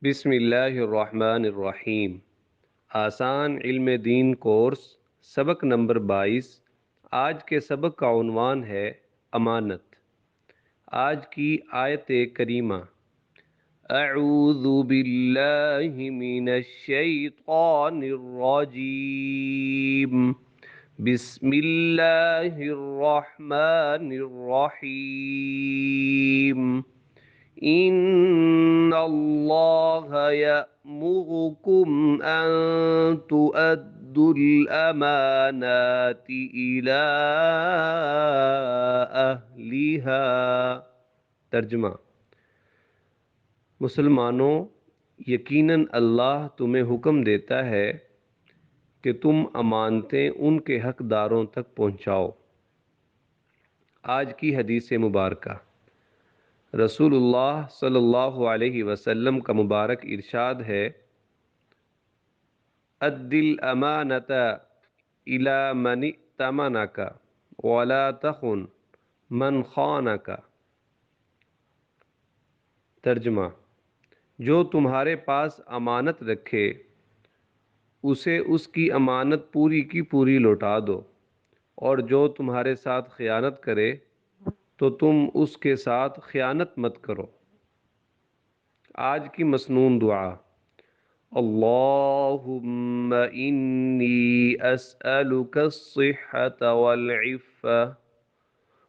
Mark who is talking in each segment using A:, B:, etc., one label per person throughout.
A: بسم اللہ الرحمن الرحیم۔ آسان علم دین کورس سبق نمبر 22۔ آج کے سبق کا عنوان ہے امانت۔ آج کی آیت کریمہ: اعوذ باللہ من الشیطان الرجیم، بسم اللہ الرحمن الرحیم۔ ان اللہ یأمرکم ان تؤدوا الامانات الی اہلہا۔ ترجمہ: مسلمانوں، یقیناً اللہ تمہیں حکم دیتا ہے کہ تم امانتیں ان کے حقداروں تک پہنچاؤ۔ آج کی حدیث مبارکہ: رسول اللہ صلی اللہ علیہ وسلم کا مبارک ارشاد ہے: ادِ الامانۃ الی من ائتمنک ولا تخن من خانک۔ ترجمہ: جو تمہارے پاس امانت رکھے اسے اس کی امانت پوری کی پوری لوٹا دو، اور جو تمہارے ساتھ خیانت کرے تو تم اس کے ساتھ خیانت مت کرو۔ آج کی مسنون دعا: اللہم انی اسألک الصحة والعفة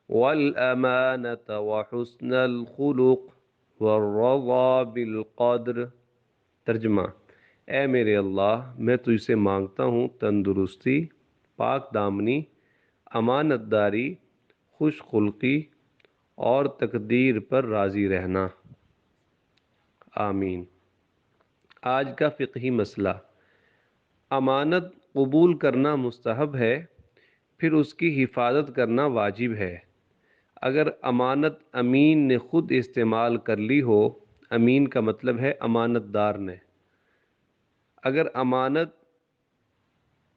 A: والامانة وحسن الخلق والرضا بالقدر۔ ترجمہ: اے میرے اللہ، میں تجھ سے مانگتا ہوں تندرستی، پاک دامنی، امانت داری، خوش خلقی اور تقدیر پر راضی رہنا۔ آمین۔ آج کا فقہی مسئلہ: امانت قبول کرنا مستحب ہے، پھر اس کی حفاظت کرنا واجب ہے۔ اگر امانت امین نے خود استعمال کر لی ہو، امین کا مطلب ہے امانت دار نے، اگر امانت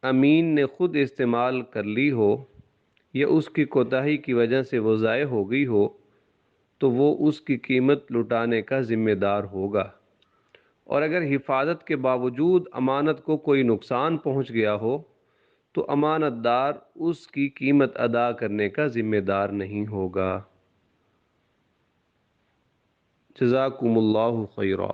A: امین نے خود استعمال کر لی ہو یا اس کی کوتاہی کی وجہ سے وہ ضائع ہو گئی ہو تو وہ اس کی قیمت لٹانے کا ذمہ دار ہوگا، اور اگر حفاظت کے باوجود امانت کو کوئی نقصان پہنچ گیا ہو تو امانت دار اس کی قیمت ادا کرنے کا ذمہ دار نہیں ہوگا۔ جزاکم اللہ خیرا۔